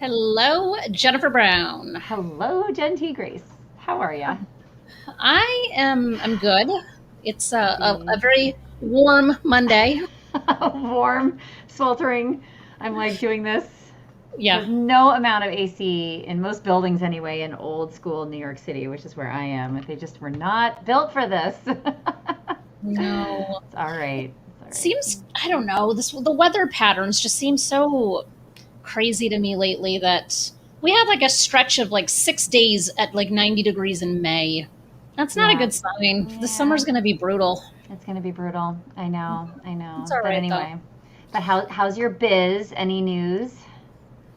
Hello, Jennifer Brown. Hello, Jenn T. Grace. How are ya? I'm good. It's a Happy. very warm Monday. Warm, sweltering. I'm like doing this. Yeah. There's no amount of AC in most buildings anyway in old school New York City, which is where I am. They just were not built for this. No. It's all right. It's all right. Seems I don't know. The weather patterns just seem so crazy to me lately that we had like a stretch of like 6 days at like 90 degrees in May. That's not a Yeah. good sign. The Yeah. summer's going to be brutal. It's gonna be brutal. I know. I It's know. all But right though. anyway. But how's your biz? Any news?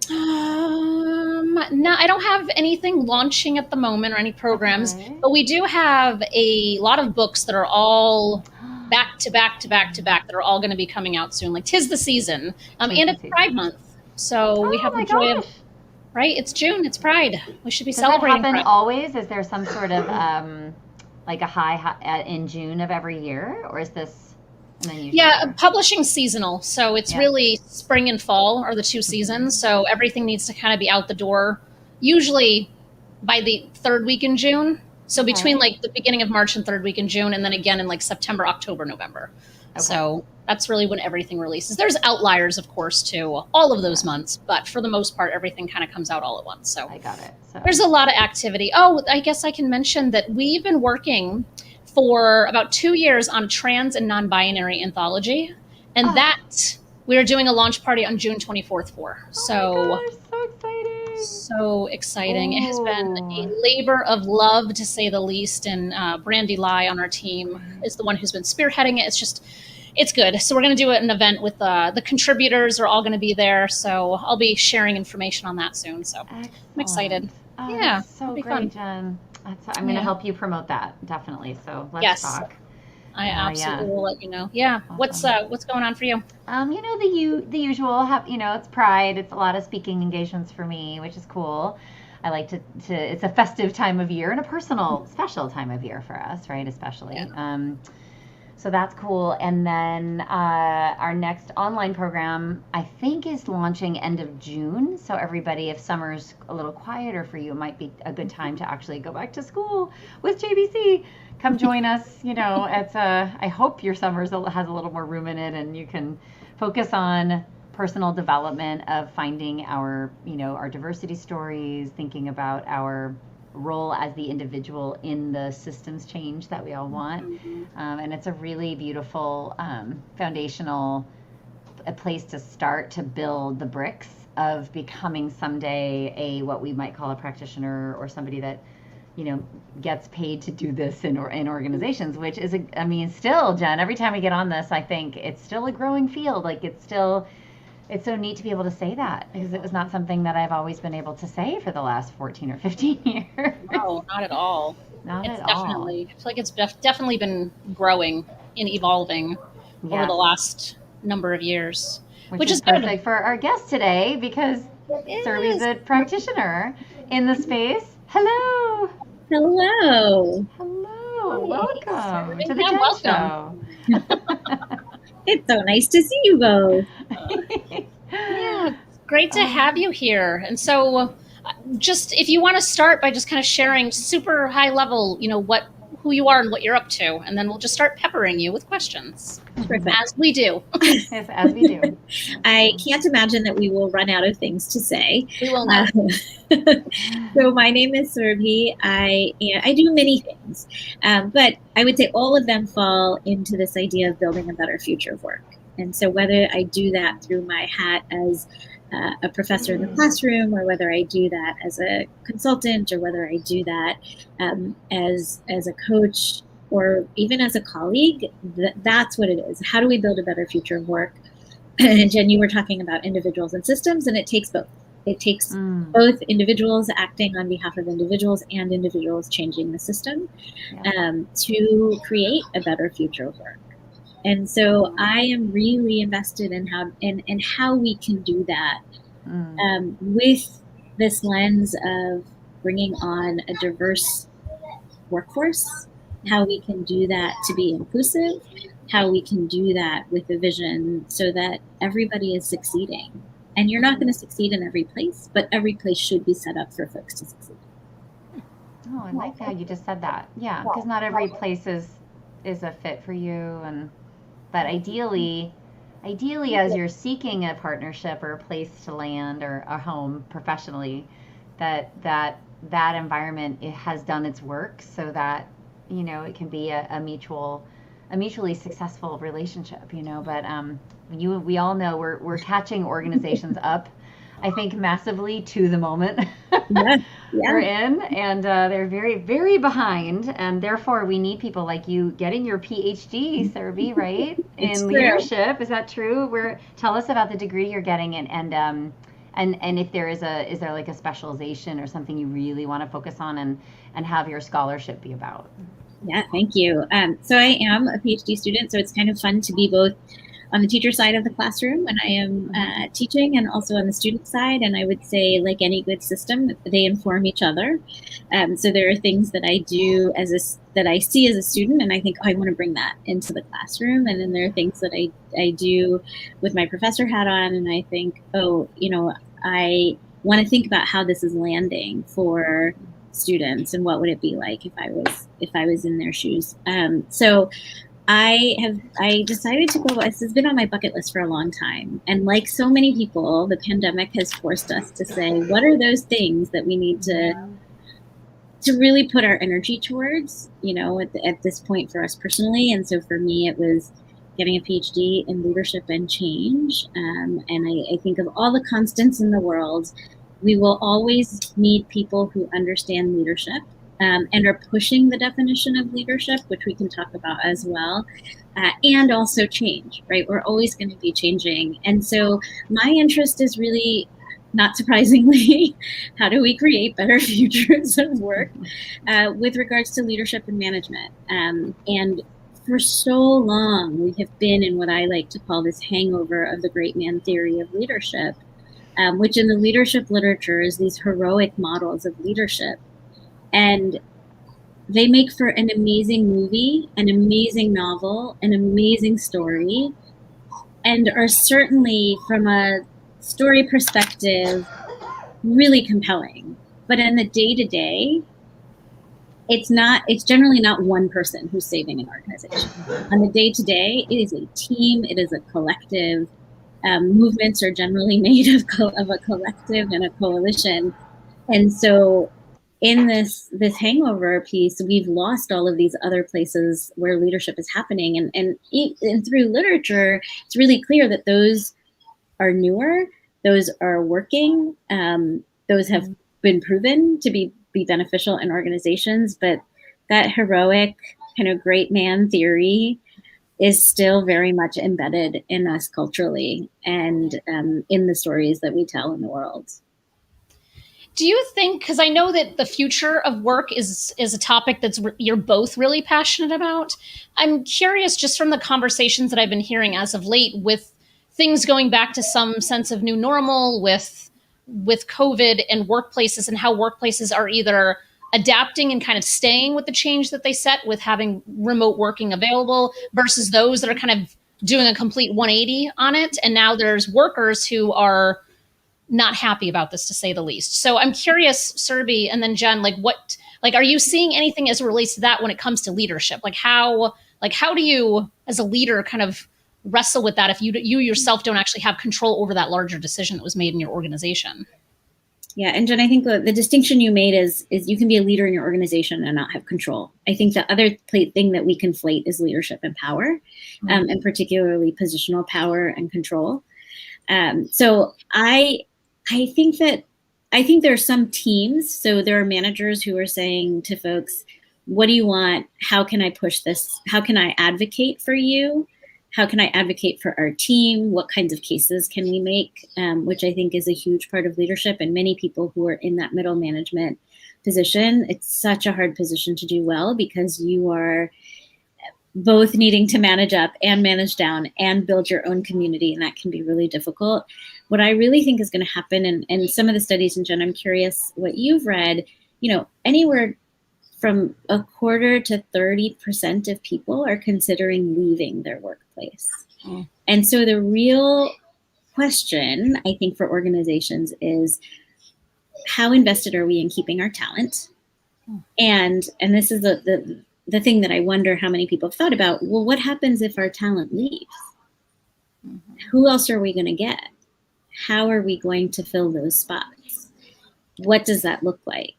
No, I don't have anything launching at the moment or any programs, Okay. but we do have a lot of books that are all back to back to back to back that are all going to be coming out soon. Like Tis the Season, Tis and the it's Pride season. Month, so we Oh have the my joy of gosh. right. It's June. It's Pride. We should be Does that celebrating happen Pride. always? Is there some sort of like a in June of every year, or is this an unusual Yeah, year? publishing seasonal, so it's Yeah. really spring and fall are the two Hmm. seasons. So everything needs to kind of be out the door, usually by the third week in June. So between Okay. like the beginning of March and third week in June, and then again in like September, October, November. Okay. So that's really when everything releases. There's outliers, of course, too, all of those Yeah. months, but for the most part, everything kind of comes out all at once. So I got it. there's So. a lot of activity. Oh, I guess I can mention that we've been working for about 2 years on trans and non-binary anthology, and Oh. that we are doing a launch party on June 24th for. Oh my So gosh. So exciting. so exciting! It has been a Oh. labor of love to say the least, and Brandy Lai on our team Right. is the one who's been spearheading it. It's good. So we're going to do an event with the contributors are all going to be there. So I'll be sharing information on that soon. So I'm Excellent. excited. Oh, Yeah, that's it'll so be great, fun. Jen. I'm going to Yeah. help you promote that definitely. So let's Yes, talk. I Yeah. absolutely will let you know. Yeah. Awesome. What's going on for you? The usual have it's Pride. It's a lot of speaking engagements for me, which is cool. I like to it's a festive time of year and a personal special time of year for us, right? Yeah. Especially. So that's cool. And then our next online program, I think, is launching end of June. So everybody, if summer's a little quieter for you, it might be a good time to actually go back to school with JBC. Come join us. I hope your summer's has a little more room in it, and you can focus on personal development of finding our diversity stories, thinking about our role as the individual in the systems change that we all want. Mhm. And it's a really beautiful foundational a place to start to build the bricks of becoming someday a what we might call a practitioner or somebody that gets paid to do this in organizations, which is still, Jen, every time we get on this, I think it's still a growing field. Like it's so neat to be able to say that because it was not something that I've always been able to say for the last 14 or 15 years. No, not at all. Not It's at all. definitely, I feel like it's definitely been growing and evolving over the Yes. last number of years, Which which is is good. perfect for our guest today because It Surabhi's is. a practitioner in the space. Hello. Hello. Hello. Hey, Welcome to Survey. the Yeah, Jen welcome. Show. It's so nice to see you both. Yeah, it's great to have Um, you here. And so, just if you want to start by just kind of sharing super high level, who you are and what you're up to, and then we'll just start peppering you with questions Terrific. as we do. yes, as we do. As we I do. can't imagine that we will run out of things to say. We will Uh, not. so my name is Surabhi. I do many things, but I would say all of them fall into this idea of building a better future of work. And so whether I do that through my hat as a professor in the classroom, or whether I do that as a consultant, or whether I do that as a coach, or even as a colleague, that's what it is. How do we build a better future of work? And Jen, you were talking about individuals and systems, and it takes both. It takes Mm, both individuals acting on behalf of individuals and individuals changing the system yeah. to create a better future of work. And so I am really invested in how we can do that Mm, with this lens of bringing on a diverse workforce, how we can do that to be inclusive, how we can do that with a vision so that everybody is succeeding. And you're not going to succeed in every place, but every place should be set up for folks to succeed. Oh, I like how you just said that. Yeah, because not every place is a fit for you, but ideally as you're seeking a partnership or a place to land or a home professionally, that environment, it has done its work so that it can be a mutually successful relationship. But we all know we're catching organizations up, I think, massively to the moment Yeah. we're in, and they're very, very behind, and therefore we need people like you getting your PhD, Surabhi, right? In leadership. Is that true? Tell us about the degree you're getting, and if is there like a specialization or something you really want to focus on and have your scholarship be about? Yeah, thank you. So I am a PhD student, so it's kind of fun to be both on the teacher side of the classroom when I am teaching, and also on the student side. And I would say, like any good system, they inform each other. So there are things that I do that I see as a student, and I think, oh, I want to bring that into the classroom. And then there are things that I do with my professor hat on, and I think, oh, I want to think about how this is landing for students and what would it be like if I was in their shoes. So I decided to go. This has been on my bucket list for a long time. And like so many people, the pandemic has forced us to say, what are those things that we need to really put our energy towards, at this point for us personally. And so for me, it was getting a PhD in leadership and change. And I think of all the constants in the world, we will always need people who understand leadership and are pushing the definition of leadership, which we can talk about as well, and also change, right? We're always going to be changing. And so my interest is really, not surprisingly, how do we create better futures of work with regards to leadership and management? And for so long, we have been in what I like to call this hangover of the great man theory of leadership, which in the leadership literature is these heroic models of leadership. And they make for an amazing movie, an amazing novel, an amazing story, and are certainly, from a story perspective, really compelling. But in the day-to-day, it's generally not one person who's saving an organization. On the day-to-day, it is a team, it is a collective. Movements are generally made of a collective and a coalition. And so in this hangover piece, we've lost all of these other places where leadership is happening. And through literature, it's really clear that those are newer, those are working, those have been proven to be beneficial in organizations. But that heroic kind of great man theory is still very much embedded in us culturally and in the stories that we tell in the world. Do you think, because I know that the future of work is a topic you're both really passionate about. I'm curious, just from the conversations that I've been hearing as of late, with things going back to some sense of new normal with COVID and workplaces, and how workplaces are either adapting and kind of staying with the change that they set with having remote working available, versus those that are kind of doing a complete 180 on it. And now there's workers who are not happy about this, to say the least. So I'm curious, Surabhi, and then Jenn, are you seeing anything as it relates to that when it comes to leadership? How do you, as a leader, kind of wrestle with that if you yourself don't actually have control over that larger decision that was made in your organization? Yeah, and Jenn, I think the distinction you made is you can be a leader in your organization and not have control. I think the other thing that we conflate is leadership and power, and particularly positional power and control. So I think there are some teams. So there are managers who are saying to folks, what do you want? How can I push this? How can I advocate for you? How can I advocate for our team? What kinds of cases can we make? Which I think is a huge part of leadership. And many people who are in that middle management position, it's such a hard position to do well, because you are both needing to manage up and manage down and build your own community. And that can be really difficult. What I really think is going to happen, and some of the studies, and Jenn, I'm curious what you've read, anywhere from a quarter to 30% of people are considering leaving their workplace. And so the real question, I think, for organizations is how invested are we in keeping our talent? And this is the thing that I wonder how many people have thought about. Well, what happens if our talent leaves? Who else are we going to get? How are we going to fill those spots? What does that look like?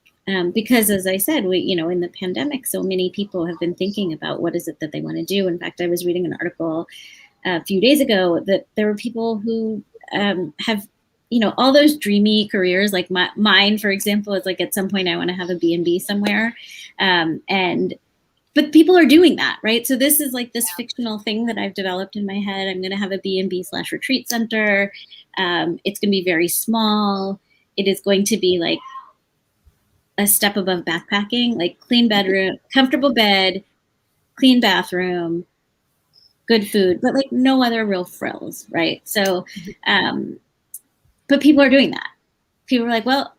Because as I said, we, in the pandemic, so many people have been thinking about what is it that they want to do. In fact, I was reading an article a few days ago that there were people who have, all those dreamy careers, like mine, for example, is like at some point I want to have a B&B somewhere. But people are doing that, right? So this is like this fictional thing that I've developed in my head. I'm going to have a B&B/retreat center. It's going to be very small. It is going to be like a step above backpacking, like clean bedroom, comfortable bed, clean bathroom, good food, but like no other real frills, right? So, but people are doing that. People are like, well,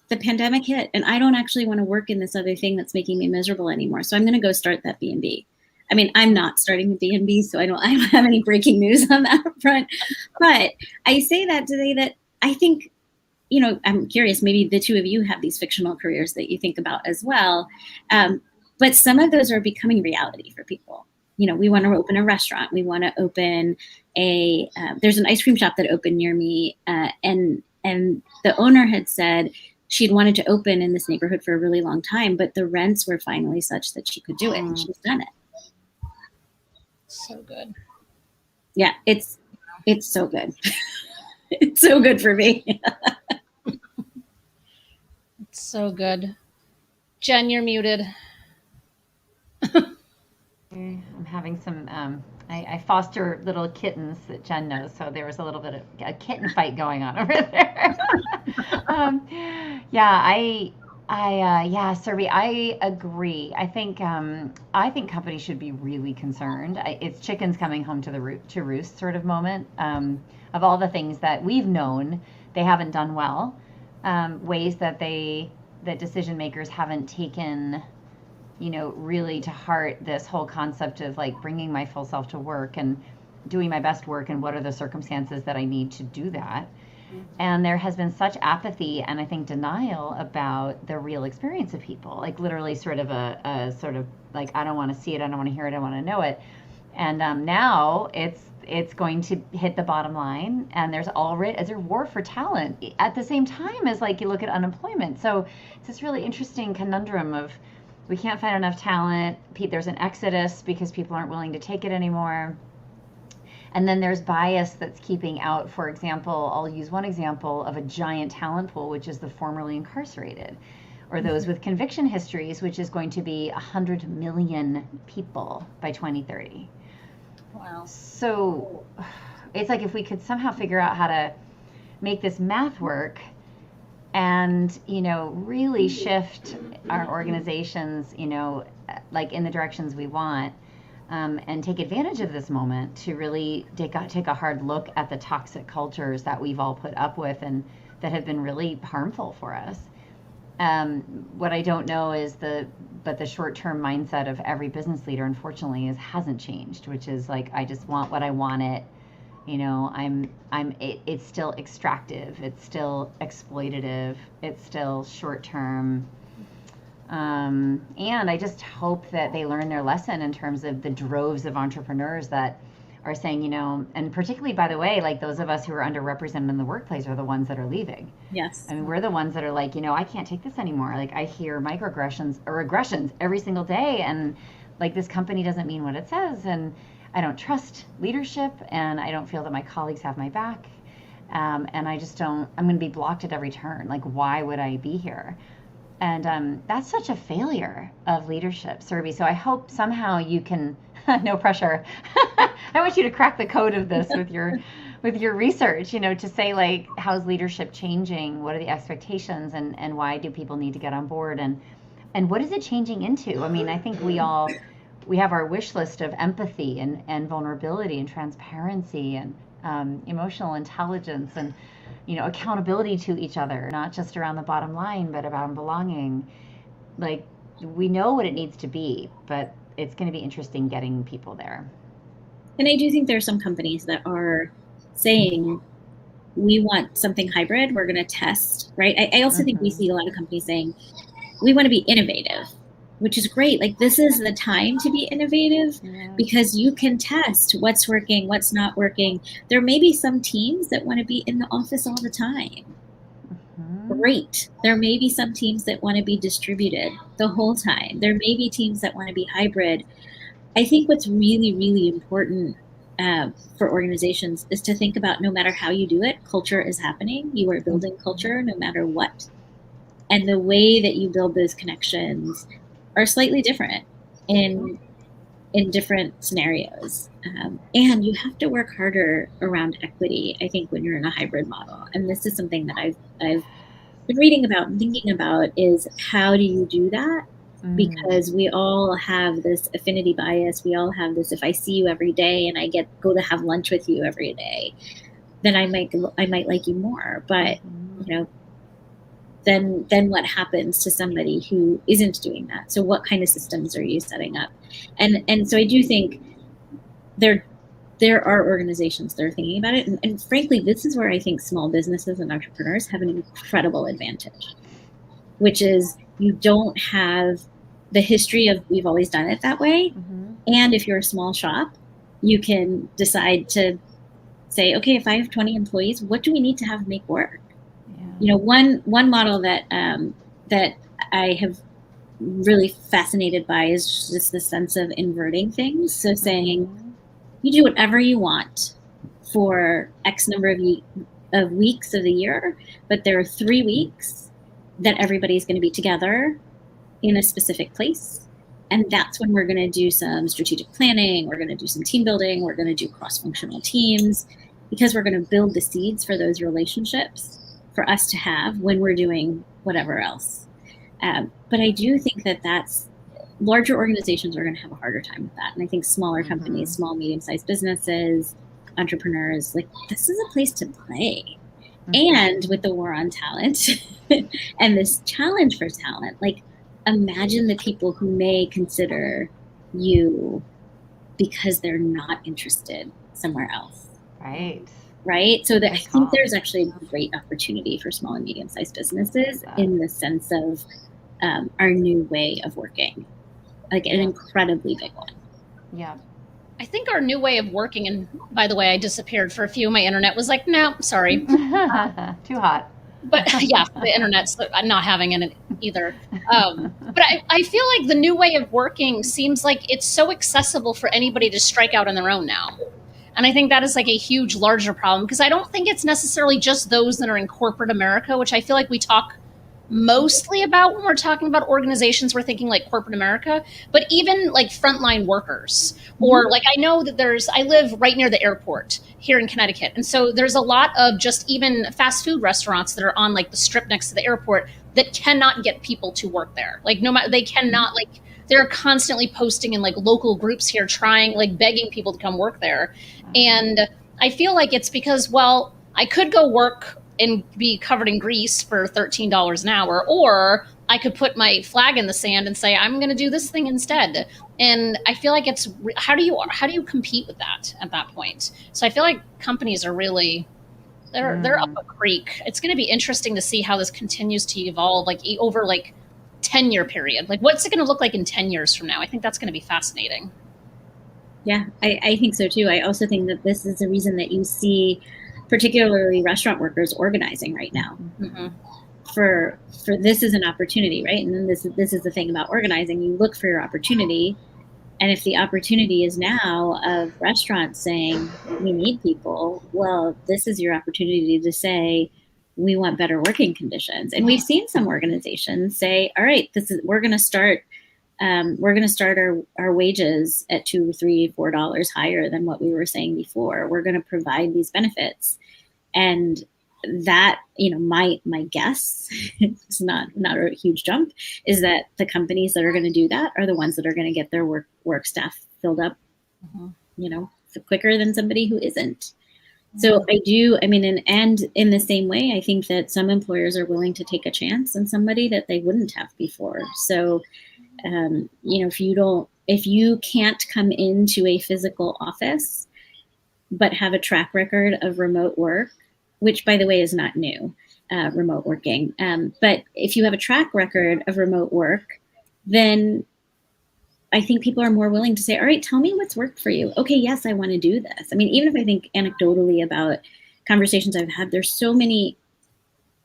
the pandemic hit and I don't actually want to work in this other thing that's making me miserable anymore. So I'm going to go start that B&B. I mean, I'm not starting a B&B, so I don't have any breaking news on that front. But I say that to say that I think, I'm curious, maybe the two of you have these fictional careers that you think about as well. But some of those are becoming reality for people. We want to open a restaurant. We want to open there's an ice cream shop that opened near me. And the owner had said she'd wanted to open in this neighborhood for a really long time, but the rents were finally such that she could do it. And she's done it. So good. Yeah, it's so good. It's so good for me. It's so good. Jenn, you're muted. I'm having some, I foster little kittens that Jenn knows, so there was a little bit of a kitten fight going on over there. Yeah, Surabhi, I agree. I think companies should be really concerned. It's chickens coming home to roost sort of moment. Of all the things that we've known, they haven't done well. Ways that decision makers haven't taken, really to heart this whole concept of like bringing my full self to work and doing my best work, and what are the circumstances that I need to do that. And there has been such apathy and I think denial about the real experience of people, like literally sort of a sort of like, I don't want to see it, I don't want to hear it, I want to know it. And now it's going to hit the bottom line, and there's a war for talent at the same time as like you look at unemployment. So it's this really interesting conundrum of we can't find enough talent. There's an exodus because people aren't willing to take it anymore. And then there's bias that's keeping out, for example, I'll use one example of a giant talent pool, which is the formerly incarcerated, or those with conviction histories, which is going to be 100 million people by 2030. Wow. So it's like if we could somehow figure out how to make this math work and, really shift our organizations, like in the directions we want, and take advantage of this moment to really take a hard look at the toxic cultures that we've all put up with and that have been really harmful for us. What I don't know is the short-term mindset of every business leader, unfortunately, hasn't changed, which is like, I just want what I want it. It's still extractive. It's still exploitative. It's still short-term. And I just hope that they learn their lesson in terms of the droves of entrepreneurs that are saying, and particularly, by the way, like those of us who are underrepresented in the workplace are the ones that are leaving. Yes. I mean, we're the ones that are like, I can't take this anymore. Like I hear microaggressions or aggressions every single day. And like this company doesn't mean what it says. And I don't trust leadership. And I don't feel that my colleagues have my back. And I just don't, I'm going to be blocked at every turn. Like, why would I be here? And that's such a failure of leadership, Surabhi. So I hope somehow you can, no pressure. I want you to crack the code of this with your research, to say like, how's leadership changing? What are the expectations, and why do people need to get on board? And what is it changing into? I mean, I think we have our wish list of empathy and vulnerability and transparency and emotional intelligence and accountability to each other, not just around the bottom line, but about belonging. Like, we know what it needs to be, but it's going to be interesting getting people there. And I do think there are some companies that are saying, we want something hybrid, we're going to test, right? I also think we see a lot of companies saying, we want to be innovative, which is great. Like, this is the time to be innovative because you can test what's working, what's not working. There may be some teams that want to be in the office all the time. Great. There may be some teams that want to be distributed the whole time. There may be teams that want to be hybrid. I think what's really, really important for organizations is to think about, no matter how you do it, culture is happening. You are building culture no matter what. And the way that you build those connections are slightly different in different scenarios. And you have to work harder around equity, I think, when you're in a hybrid model. And this is something that I've been reading about and thinking about, is how do you do that? Because we all have this affinity bias. We all have this, if I see you every day and I go to have lunch with you every day, then I might like you more. But then what happens to somebody who isn't doing that? So what kind of systems are you setting up? And so I do think there are organizations that are thinking about it. And frankly, this is where I think small businesses and entrepreneurs have an incredible advantage, which is you don't have the history of we've always done it that way. And if you're a small shop, you can decide to say, okay, if I have 20 employees, what do we need to have make work? One model that I have really fascinated by is just the sense of inverting things. So saying, you do whatever you want for X number of weeks of the year, but there are 3 weeks that everybody's going to be together in a specific place. And that's when we're going to do some strategic planning. We're going to do some team building. We're going to do cross-functional teams, because we're going to build the seeds for those relationships for us to have when we're doing whatever else. But I do think that larger organizations are going to have a harder time with that. And I think smaller companies, small, medium-sized businesses, entrepreneurs, like, this is a place to play. And with the war on talent and this challenge for talent, like, imagine the people who may consider you because they're not interested somewhere else. Right. So I think there's actually a great opportunity for small and medium-sized businesses in the sense of our new way of working, like an incredibly big one. Yeah. I think our new way of working, and by the way, I disappeared for a few. My internet was like, no, sorry. Too hot. But yeah, the internet's, I'm not having it either. But I feel like the new way of working seems like it's so accessible for anybody to strike out on their own now. And I think that is like a huge, larger problem, because I don't think it's necessarily just those that are in corporate America, which I feel like we talk mostly about when we're talking about organizations. We're thinking like corporate America, but even like frontline workers, or like, I know that I live right near the airport here in Connecticut. And so there's a lot of just even fast food restaurants that are on like the strip next to the airport that cannot get people to work there. Like, no matter, they cannot, like, they're constantly posting in like local groups here, trying, like, begging people to come work there. And I feel like it's because, well, I could go work and be covered in grease for $13 an hour, or I could put my flag in the sand and say, I'm going to do this thing instead. And I feel like it's, how do you compete with that at that point? So I feel like companies are really, they're up a creek. It's going to be interesting to see how this continues to evolve, like over like 10-year period. Like, what's it going to look like in 10 years from now? I think that's going to be fascinating. Yeah, I think so too. I also think that this is the reason that you see particularly restaurant workers organizing right now. For this is an opportunity, right? And then this is the thing about organizing. You look for your opportunity, and if the opportunity is now of restaurants saying, we need people, well, this is your opportunity to say, we want better working conditions. And we've seen some organizations say, all right, we're going to start our wages at $2, $3, $4 higher than what we were saying before. We're going to provide these benefits. And that, my guess, it's not a huge jump, is that the companies that are going to do that are the ones that are going to get their work staff filled up, quicker than somebody who isn't. So and in the same way, I think that some employers are willing to take a chance on somebody that they wouldn't have before. So, if you can't come into a physical office, but have a track record of remote work, which by the way is not new, remote working. But if you have a track record of remote work, then I think people are more willing to say, all right, tell me what's worked for you. Okay, yes, I want to do this. I mean, even if I think anecdotally about conversations I've had, there's so many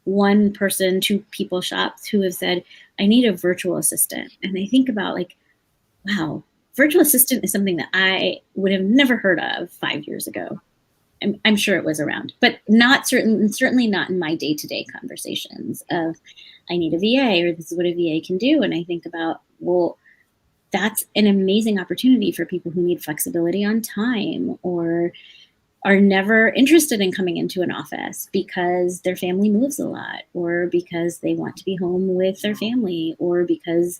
one person, two people shops who have said, I need a virtual assistant. And I think about like, wow, virtual assistant is something that I would have never heard of 5 years ago. I'm sure it was around, but certainly not in my day-to-day conversations of I need a VA or this is what a VA can do. And I think about, well, that's an amazing opportunity for people who need flexibility on time or are never interested in coming into an office because their family moves a lot or because they want to be home with their family or because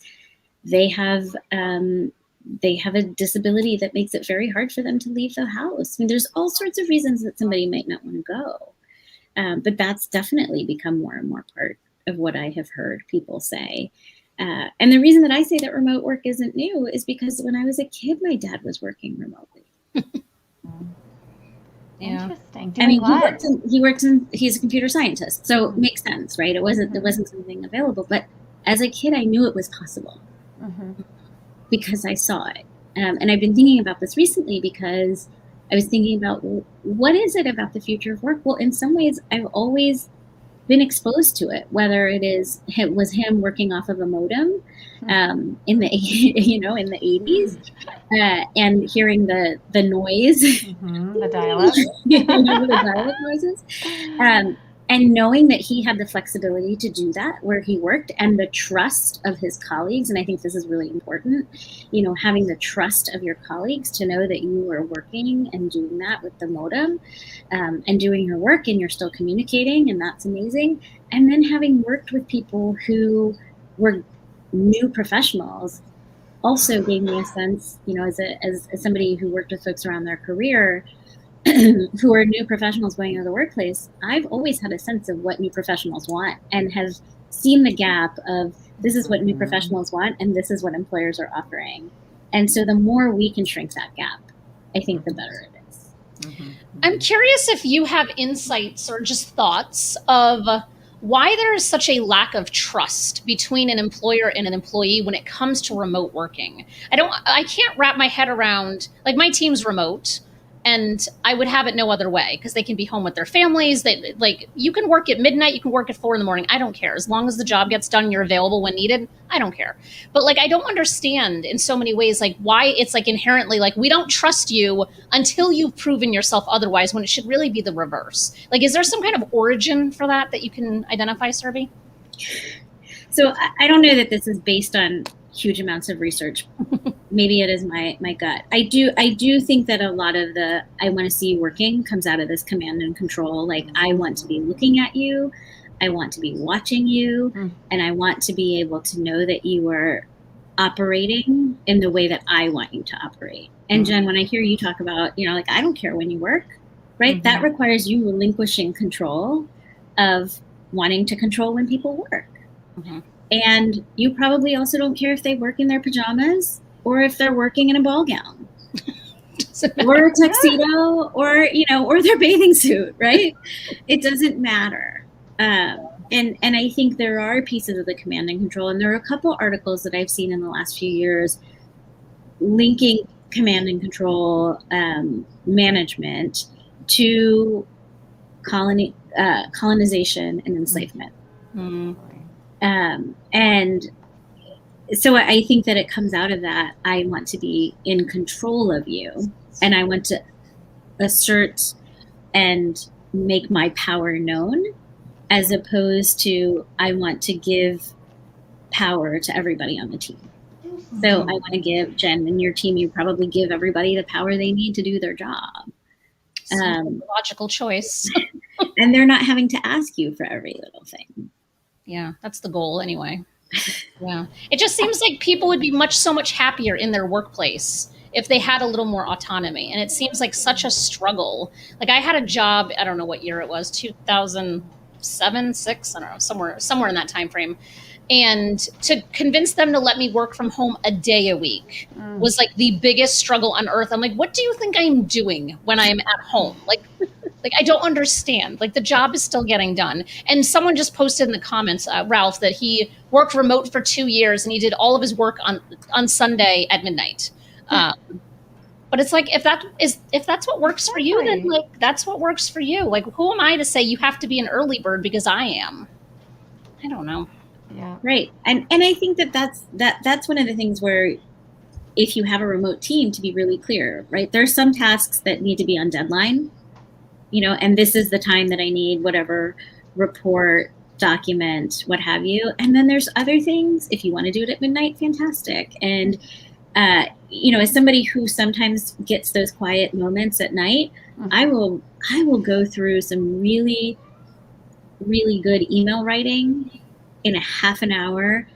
they have a disability that makes it very hard for them to leave the house. I mean, there's all sorts of reasons that somebody might not want to go. But that's definitely become more and more part of what I have heard people say. And the reason that I say that remote work isn't new is because when I was a kid, my dad was working remotely. Yeah. Interesting. I mean, he's a computer scientist, so it makes sense, right? There wasn't something available, but as a kid, I knew it was possible because I saw it. And I've been thinking about this recently because I was thinking about what is it about the future of work? Well, in some ways, I've always been exposed to it, whether it was him working off of a modem in the 80s and hearing the noise, the dial-up, the dial-up noises, and knowing that he had the flexibility to do that where he worked and the trust of his colleagues. And I think this is really important, having the trust of your colleagues to know that you are working and doing that with the modem and doing your work and you're still communicating, and that's amazing. And then having worked with people who were new professionals also gave me a sense, as somebody who worked with folks around their career who are new professionals going into the workplace, I've always had a sense of what new professionals want and have seen the gap of this is what new professionals want and this is what employers are offering. And so the more we can shrink that gap, I think the better it is. I'm curious if you have insights or just thoughts of why there is such a lack of trust between an employer and an employee when it comes to remote working. I can't wrap my head around, like, my team's remote and I would have it no other way because they can be home with their families. You can work at midnight, you can work at 4 a.m. I don't care. As long as the job gets done, you're available when needed. I don't care. But I don't understand in so many ways, why it's inherently we don't trust you until you've proven yourself otherwise, when it should really be the reverse. Is there some kind of origin for that you can identify, Surabhi? So I don't know that this is based on huge amounts of research. Maybe it is my gut. I do think that a lot of the I want to see you working comes out of this command and control. I want to be looking at you, I want to be watching you, and I want to be able to know that you are operating in the way that I want you to operate. And Jen, when I hear you talk about, I don't care when you work, right? That requires you relinquishing control of wanting to control when people work. And you probably also don't care if they work in their pajamas or if they're working in a ball gown or a tuxedo or their bathing suit, right? It doesn't matter. And I think there are pieces of the command and control, and there are a couple articles that I've seen in the last few years linking command and control management to colonization and enslavement. And so I think that it comes out of that. I want to be in control of you, and I want to assert and make my power known, as opposed to I want to give power to everybody on the team. So I want to give Jen and your team, you probably give everybody the power they need to do their job. Logical choice. And they're not having to ask you for every little thing. Yeah, that's the goal anyway. Yeah. It just seems like people would be so much happier in their workplace if they had a little more autonomy. And it seems like such a struggle. I had a job, I don't know what year it was, 2007, 6, I don't know, somewhere in that time frame. And to convince them to let me work from home a day a week was the biggest struggle on earth. I'm what do you think I'm doing when I'm at home? Like, I don't understand. Like, the job is still getting done. And someone just posted in the comments, Ralph, that he worked remote for 2 years and he did all of his work on Sunday at midnight. Yeah. But it's like, if that's what works for you, then like that's what works for you. Like, who am I to say you have to be an early bird because I am? I don't know. Yeah. Right. And I think that's one of the things where, if you have a remote team, to be really clear, right? There's some tasks that need to be on deadline, and this is the time that I need whatever report, document, what have you. And then there's other things, if you want to do it at midnight, fantastic. And as somebody who sometimes gets those quiet moments at night, I will go through some really, really good email writing in a half an hour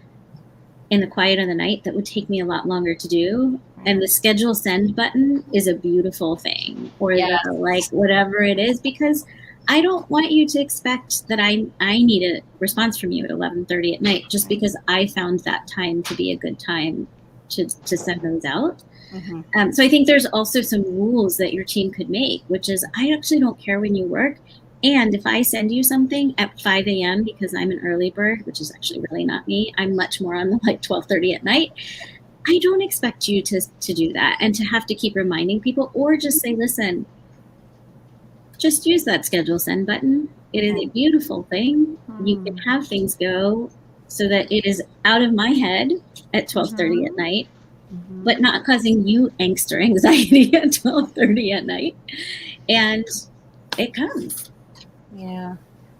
in the quiet of the night that would take me a lot longer to do. And the schedule send button is a beautiful thing, or the, like, whatever it is, because I don't want you to expect that I need a response from you at 11:30 at night just because I found that time to be a good time to send those out. So I think there's also some rules that your team could make, which is, I actually don't care when you work. And if I send you something at 5 a.m. because I'm an early bird, which is actually really not me, I'm much more on the like 12:30 at night, I don't expect you to do that and to have to keep reminding people, or just say, listen, just use that schedule send button. It is a beautiful thing. You can have things go so that it is out of my head at 12:30 at night, but not causing you angst or anxiety at 12:30 at night. And it comes. Yeah,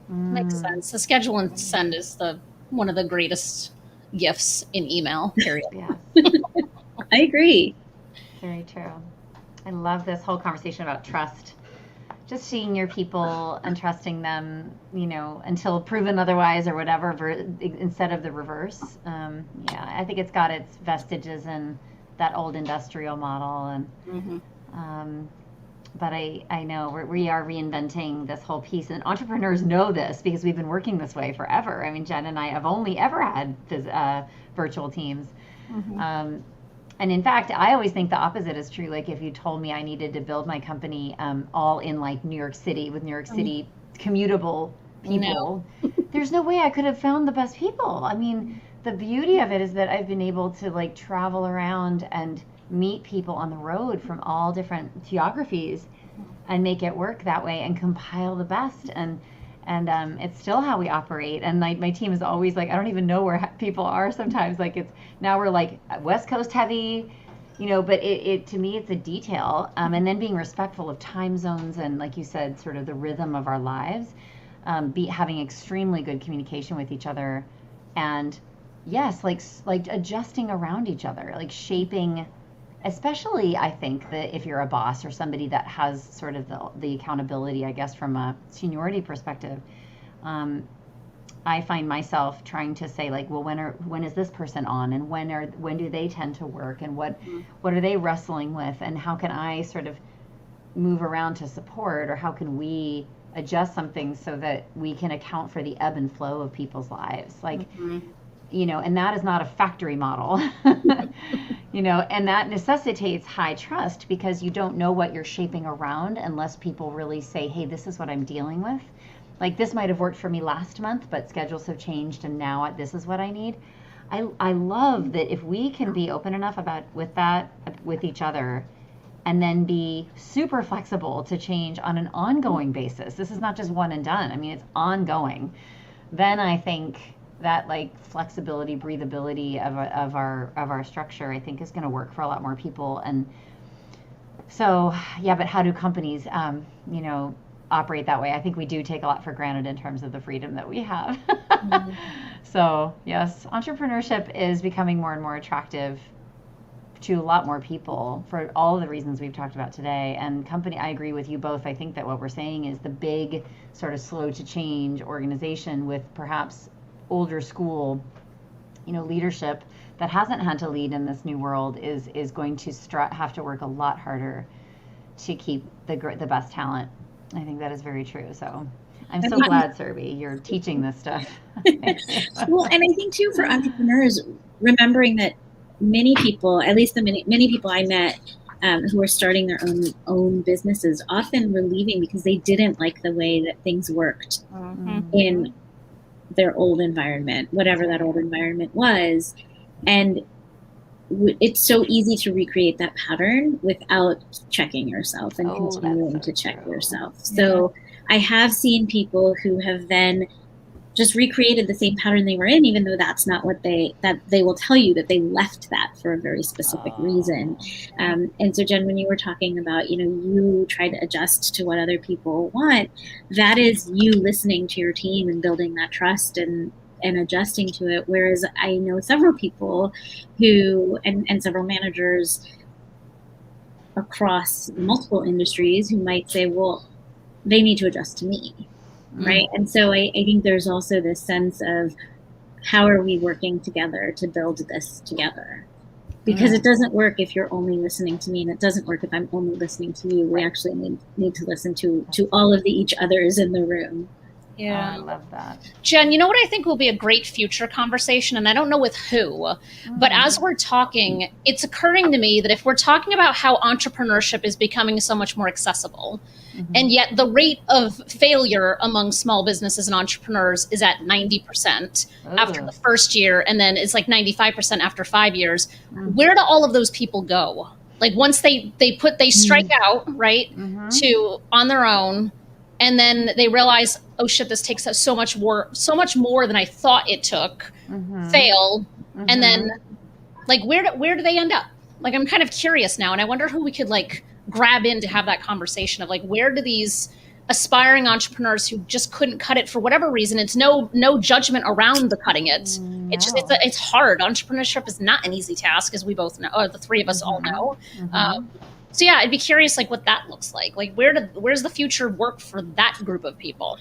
makes sense. The schedule and send is one of the greatest gifts in email, period. Yeah. I agree. Very true. I love this whole conversation about trust. Just seeing your people and trusting them, until proven otherwise or whatever, instead of the reverse. I think it's got its vestiges in that old industrial model. And but I know we are reinventing this whole piece, and entrepreneurs know this because we've been working this way forever. I mean, Jen and I have only ever had virtual teams. And in fact, I always think the opposite is true. Like, if you told me I needed to build my company all in like New York City with New York City commutable people, there's no way I could have found the best people. I mean, the beauty of it is that I've been able to like travel around and meet people on the road from all different geographies and make it work that way and compile the best. And it's still how we operate. And like, my team is always like, I don't even know where people are sometimes. Like, now we're like West Coast heavy, but it to me, it's a detail. And then being respectful of time zones and, like you said, sort of the rhythm of our lives, having extremely good communication with each other. And yes, like adjusting around each other, like shaping. Especially, I think that if you're a boss or somebody that has sort of the accountability, I guess, from a seniority perspective, I find myself trying to say, like, well, when is this person on, and when do they tend to work, and what are they wrestling with, and how can I sort of move around to support, or how can we adjust something so that we can account for the ebb and flow of people's lives, like. And that is not a factory model, and that necessitates high trust, because you don't know what you're shaping around unless people really say, hey, this is what I'm dealing with. Like, this might have worked for me last month, but schedules have changed and now this is what I need. I love that if we can be open enough with each other, and then be super flexible to change on an ongoing basis. This is not just one and done. I mean, it's ongoing. Then I think that like flexibility, breathability of our structure, I think, is going to work for a lot more people. And so, but how do companies, operate that way? I think we do take a lot for granted in terms of the freedom that we have. So yes, entrepreneurship is becoming more and more attractive to a lot more people for all of the reasons we've talked about today. And I agree with you both. I think that what we're saying is the big sort of slow to change organization with perhaps older school, leadership that hasn't had to lead in this new world is going to have to work a lot harder to keep the best talent. I think that is very true. So I'm so glad, Surabhi, you're teaching this stuff. Well, and I think too, for entrepreneurs, remembering that many people, at least the many people I met who are starting their own businesses often were leaving because they didn't like the way that things worked in their old environment, whatever that old environment was. And it's so easy to recreate that pattern without checking yourself and continuing to check yourself. So I have seen people who have then just recreated the same pattern they were in, even though that's not what they will tell you that they left that for a very specific reason. And so Jen, when you were talking about, you try to adjust to what other people want, that is you listening to your team and building that trust and adjusting to it. Whereas I know several people who, and several managers across multiple industries who might say, well, they need to adjust to me. Right. And so I think there's also this sense of how are we working together to build this together? Because it doesn't work if you're only listening to me, and it doesn't work if I'm only listening to you. We actually need to listen to all of the each others in the room. Yeah. I love that. Jen, you know what I think will be a great future conversation, and I don't know with who, but as we're talking, it's occurring to me that if we're talking about how entrepreneurship is becoming so much more accessible, and yet the rate of failure among small businesses and entrepreneurs is at 90% after the first year, and then it's like 95% after 5 years, where do all of those people go? Like once they strike out, right, to on their own, and then they realize, oh shit, this takes us so much more than I thought it took. Fail, and then like where do they end up? Like I'm kind of curious now, and I wonder who we could like grab in to have that conversation of like where do these aspiring entrepreneurs who just couldn't cut it for whatever reason. It's no judgment around the cutting it. It's just it's hard. Entrepreneurship is not an easy task, as we both know, or the three of us all know. So yeah, I'd be curious like what that looks like. Like where's the future work for that group of people?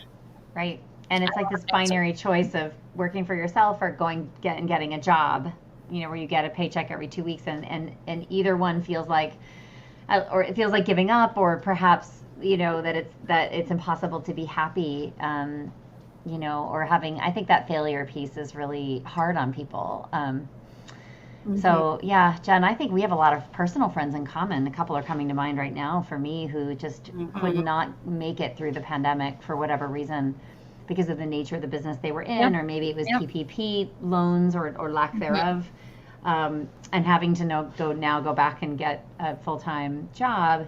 Right. And it's like this binary choice of working for yourself or getting a job, where you get a paycheck every 2 weeks, and either one feels like, or it feels like giving up, or perhaps, that it's impossible to be happy, or having, I think that failure piece is really hard on people. So yeah, Jen, I think we have a lot of personal friends in common. A couple are coming to mind right now for me who just could not make it through the pandemic for whatever reason because of the nature of the business they were in, or maybe it was PPP loans or lack thereof, and having to go back and get a full-time job.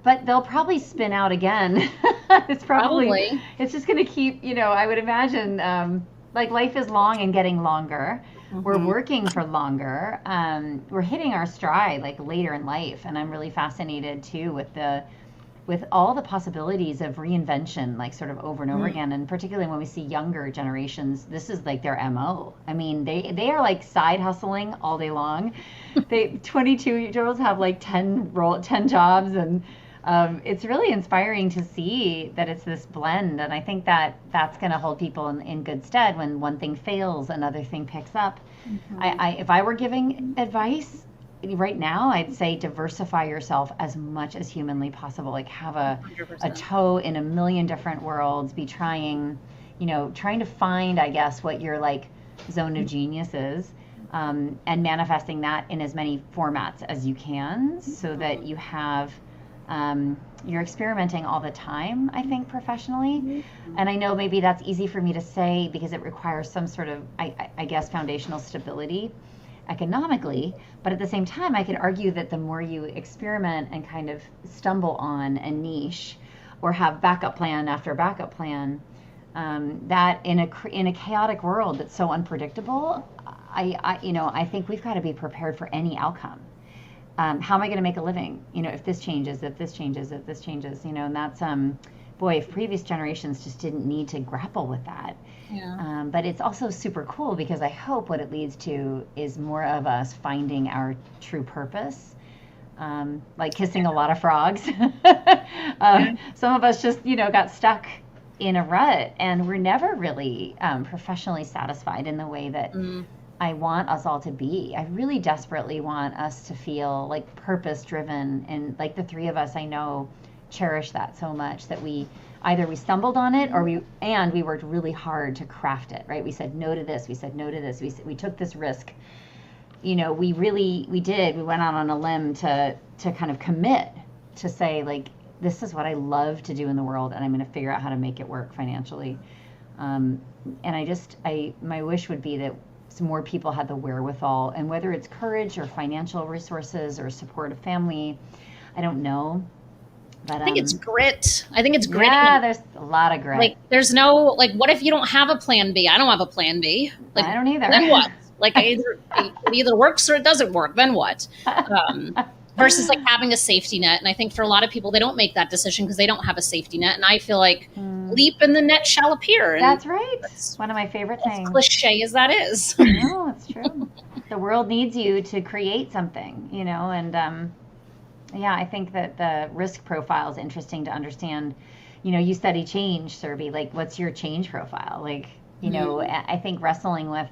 But they'll probably spin out again. It's just going to keep, I would imagine, like life is long and getting longer. We're working for longer. We're hitting our stride like later in life, and I'm really fascinated too with all the possibilities of reinvention, like sort of over and over again. And particularly when we see younger generations, this is like their MO. I mean, they are like side hustling all day long. 22-year-olds have like 10 jobs, and it's really inspiring to see that it's this blend. And I think that that's going to hold people in good stead when one thing fails, another thing picks up. If I were giving advice right now, I'd say diversify yourself as much as humanly possible. Like have a toe in a million different worlds, be trying to find, I guess, what your like zone of genius is, and manifesting that in as many formats as you can, so that you have you're experimenting all the time, I think, professionally. And I know maybe that's easy for me to say because it requires some sort of, I guess, foundational stability economically. But at the same time, I could argue that the more you experiment and kind of stumble on a niche or have backup plan after backup plan, that in a chaotic world that's so unpredictable, I think we've got to be prepared for any outcome. How am I going to make a living? If this changes, and that's, if previous generations just didn't need to grapple with that. Yeah. But it's also super cool because I hope what it leads to is more of us finding our true purpose, like kissing a lot of frogs. Some of us just, got stuck in a rut, and we're never really professionally satisfied in the way that I want us all to be. I really desperately want us to feel like purpose driven, and like the three of us I know cherish that so much that we stumbled on it or we worked really hard to craft it, right? We said no to this, we said no to this, we took this risk we went out on a limb to kind of commit to say, like, this is what I love to do in the world, and I'm going to figure out how to make it work financially. And my wish would be that some more people had the wherewithal, and whether it's courage or financial resources or support of family, I don't know. But I think it's grit. I think it's grit. Yeah, there's a lot of grit. Like, there's no, like, what if you don't have a plan B? I don't have a plan B. Like, I don't either. Then what? Like, it either works or it doesn't work. Then what? Versus like having a safety net. And I think for a lot of people, they don't make that decision because they don't have a safety net. And I feel like leap and the net shall appear. And that's right. That's one of my favorite things. As cliche as that is. No, it's true. The world needs you to create something, and yeah, I think that the risk profile is interesting to understand. You study change, Surabhi. Like, what's your change profile? Like, I think wrestling with,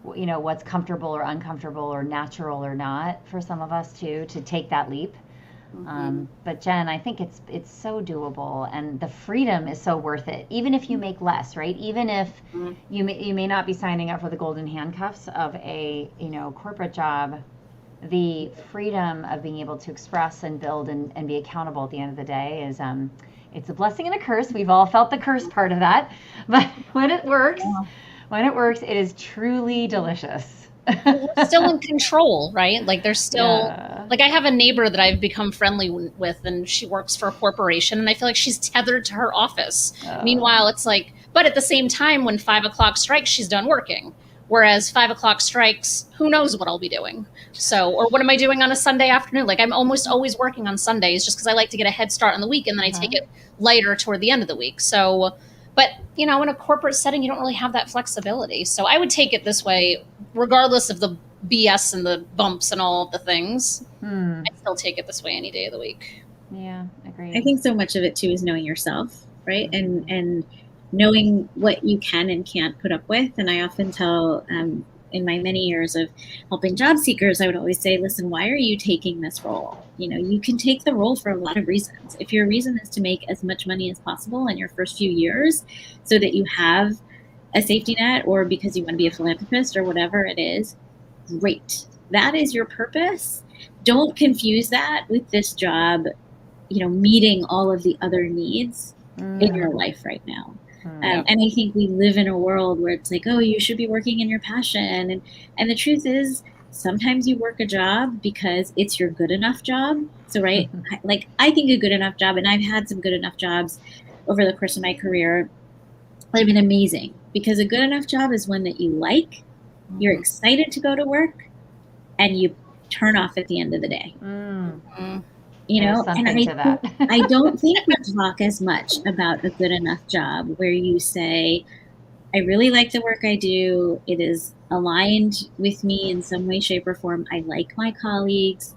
what's comfortable or uncomfortable or natural or not for some of us too, to take that leap. But Jenn, I think it's so doable, and the freedom is so worth it. Even if you make less, right? Even if you may not be signing up for the golden handcuffs of a corporate job, the freedom of being able to express and build and be accountable at the end of the day is it's a blessing and a curse. We've all felt the curse part of that, but when it works, it is truly delicious. We're still in control, right? Like, there's still like, I have a neighbor that I've become friendly with, and she works for a corporation, and I feel like she's tethered to her office. Meanwhile, it's like, but at the same time, when 5 o'clock strikes, she's done working. Whereas 5 o'clock strikes, who knows what I'll be doing? So, or what am I doing on a Sunday afternoon? Like, I'm almost always working on Sundays just because I like to get a head start on the week, and then I take it lighter toward the end of the week. So, but, in a corporate setting, you don't really have that flexibility. So I would take it this way, regardless of the BS and the bumps and all of the things. I'd still take it this way any day of the week. Yeah, agreed. I think so much of it too is knowing yourself, right? And knowing what you can and can't put up with. And I often tell, in my many years of helping job seekers, I would always say, listen, why are you taking this role? You can take the role for a lot of reasons. If your reason is to make as much money as possible in your first few years so that you have a safety net, or because you want to be a philanthropist or whatever it is, great. That is your purpose. Don't confuse that with this job, meeting all of the other needs in your life right now. And I think we live in a world where it's like, oh, you should be working in your passion. And the truth is, sometimes you work a job because it's your good enough job. So, right, like, I think a good enough job, and I've had some good enough jobs over the course of my career, they've been amazing, because a good enough job is one that you like, you're excited to go to work, and you turn off at the end of the day. And I don't think we talk as much about a good enough job where you say, I really like the work I do. It is aligned with me in some way, shape, or form. I like my colleagues,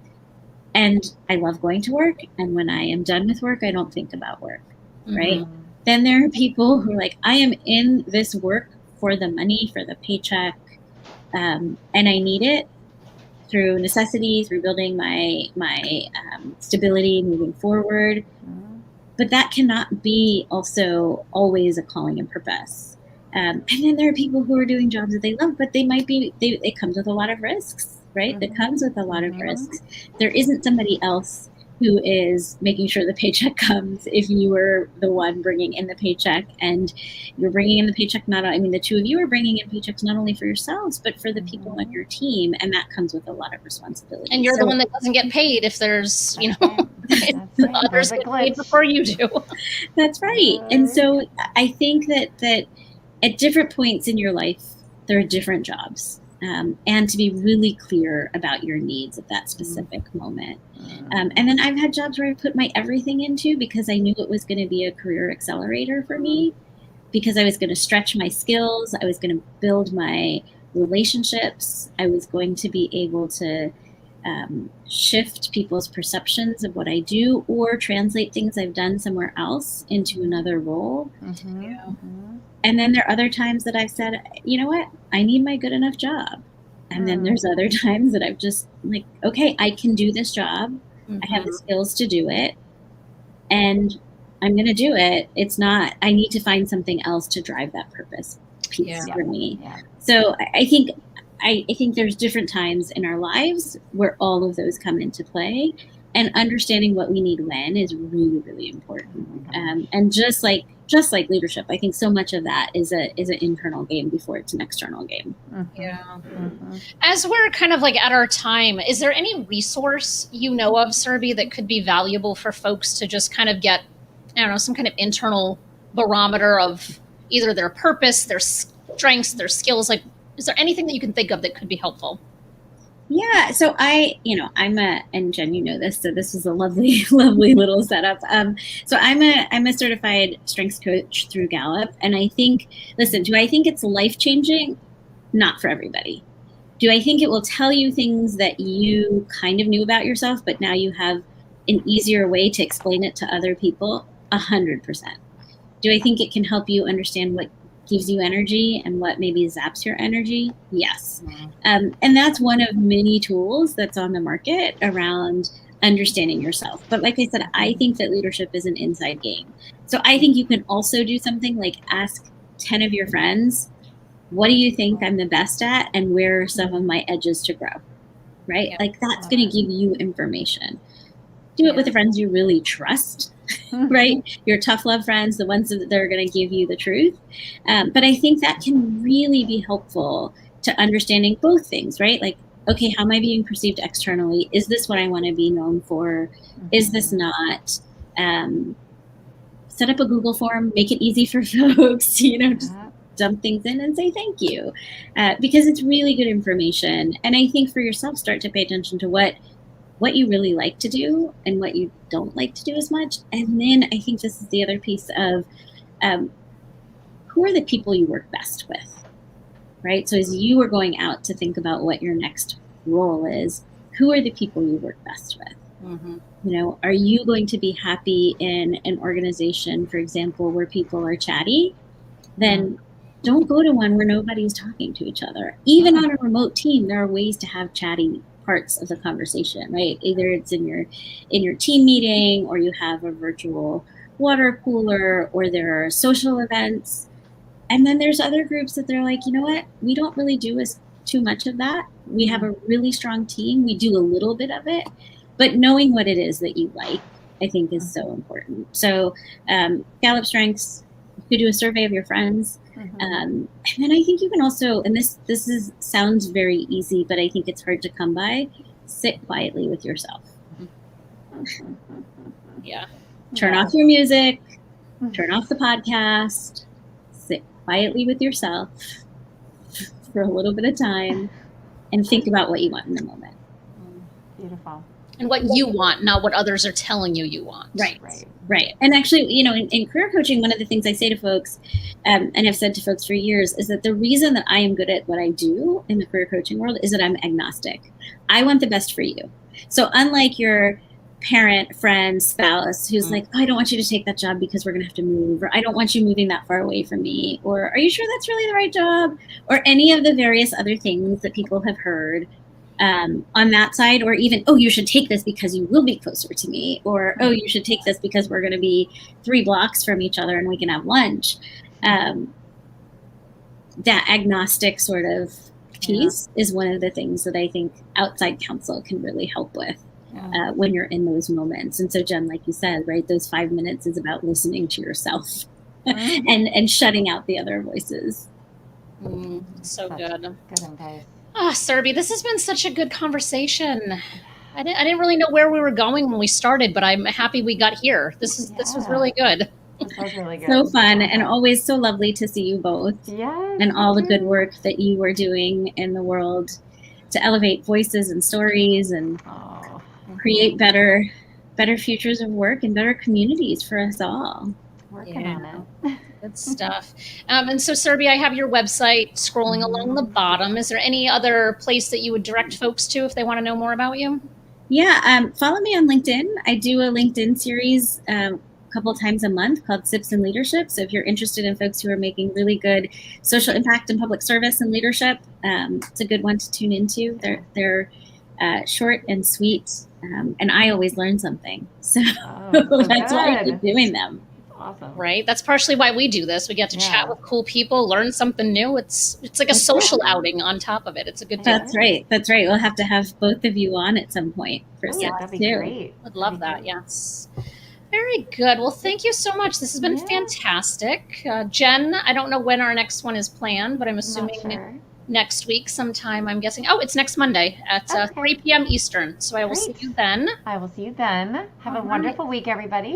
and I love going to work. And when I am done with work, I don't think about work, right? Then there are people who are like, I am in this work for the money, for the paycheck, and I need it through necessity, through building my stability moving forward. But that cannot be also always a calling and purpose. And then there are people who are doing jobs that they love, but it comes with a lot of risks, right? It comes with a lot of risks. There isn't somebody else who is making sure the paycheck comes if you were the one bringing in the paycheck, and you're bringing in the paycheck the two of you are bringing in paychecks not only for yourselves but for the people on your team, and that comes with a lot of responsibility. And you're the one that doesn't get paid if there's others get paid before you do. That's right. And so I think that at different points in your life there are different jobs, and to be really clear about your needs at that specific moment. And then I've had jobs where I put my everything into because I knew it was going to be a career accelerator for me, because I was going to stretch my skills, I was going to build my relationships, I was going to be able to shift people's perceptions of what I do, or translate things I've done somewhere else into another role. And then there are other times that I've said, you know what, I need my good enough job. And then there's other times that I've just like, okay, I can do this job. I have the skills to do it, and I'm going to do it. It's not, I need to find something else to drive that purpose piece for me. So I think I think there's different times in our lives where all of those come into play, and understanding what we need when is really, really important. And just like leadership, I think so much of that is an internal game before it's an external game. Yeah. As we're kind of like at our time, is there any resource you know of, Surabhi, that could be valuable for folks to just kind of get, I don't know, some kind of internal barometer of either their purpose, their strengths, their skills? Like, is there anything that you can think of that could be helpful? Yeah, so and Jen, you know this, so this is a lovely, lovely little setup. So I'm a certified strengths coach through Gallup, and I think, listen, do I think it's life changing? Not for everybody. Do I think it will tell you things that you kind of knew about yourself, but now you have an easier way to explain it to other people? 100%. Do I think it can help you understand what gives you energy and what maybe zaps your energy? Yes. And that's one of many tools that's on the market around understanding yourself. But like I said, I think that leadership is an inside game. So I think you can also do something like ask 10 of your friends, what do you think I'm the best at, and where are some of my edges to grow? Right? Yeah. Like that's going to give you information. Do it with the friends you really trust, right? Your tough love friends, the ones that are going to give you the truth. But I think that can really be helpful to understanding both things, right? Like, okay, how am I being perceived externally? Is this what I want to be known for? Is this not? Set up a Google form, make it easy for folks, just dump things in and say thank you, because it's really good information. And I think for yourself, start to pay attention to what you really like to do and what you don't like to do as much. And then I think this is the other piece of who are the people you work best with, right? So as you are going out to think about what your next role is, who are the people you work best with? Are you going to be happy in an organization, for example, where people are chatty? Then don't go to one where nobody's talking to each other. Even on a remote team, there are ways to have chatty parts of the conversation, right? Either it's in your team meeting, or you have a virtual water cooler, or there are social events. And then there's other groups that they're like, you know what? We don't really do too much of that. We have a really strong team. We do a little bit of it. But knowing what it is that you like, I think, is so important. So Gallup Strengths, you could do a survey of your friends. And then I think you can also, and this sounds very easy, but I think it's hard to come by, sit quietly with yourself. Yeah. Turn off your music, turn off the podcast, sit quietly with yourself for a little bit of time, and think about what you want in the moment. Beautiful. And what you want, not what others are telling you want. Right. And actually, in career coaching, one of the things I say to folks, and have said to folks for years, is that the reason that I am good at what I do in the career coaching world is that I'm agnostic. I want the best for you. So unlike your parent, friend, spouse who's like, oh, I don't want you to take that job because we're going to have to move, or I don't want you moving that far away from me, or are you sure that's really the right job, or any of the various other things that people have heard on that side, or even, oh, you should take this because you will be closer to me, or, oh, you should take this because we're going to be 3 blocks from each other and we can have lunch. That agnostic sort of piece is one of the things that I think outside counsel can really help with when you're in those moments. And so, Jen, like you said, right, those 5 minutes is about listening to yourself and shutting out the other voices. So good. Good advice. Surabhi, this has been such a good conversation. I didn't really know where we were going when we started, but I'm happy we got here. This was really good. This was really good. So fun, and always so lovely to see you both. Yes, and all the good work that you are doing in the world to elevate voices and stories and create better futures of work and better communities for us all. Working on it. Good stuff. And so, Surabhi, I have your website scrolling along the bottom. Is there any other place that you would direct folks to if they want to know more about you? Yeah, follow me on LinkedIn. I do a LinkedIn series a couple times a month called Sips in Leadership. So if you're interested in folks who are making really good social impact and public service and leadership, it's a good one to tune into. They're short and sweet, and I always learn something. So that's why I keep doing them. awesome. Right? That's partially why we do this. We get to chat with cool people, learn something new. It's like a social outing on top of it. It's a good time. That's right. That's right. We'll have to have both of you on at some point for sets that'd be too. great. Would love that. Yes. Very good. Well, thank you so much. This has been fantastic. Jen, I don't know when our next one is planned, but I'm assuming next week sometime, I'm guessing. Oh, it's next Monday at 3 p.m. Eastern. So I will see you then. I will see you then. Have a wonderful week, everybody.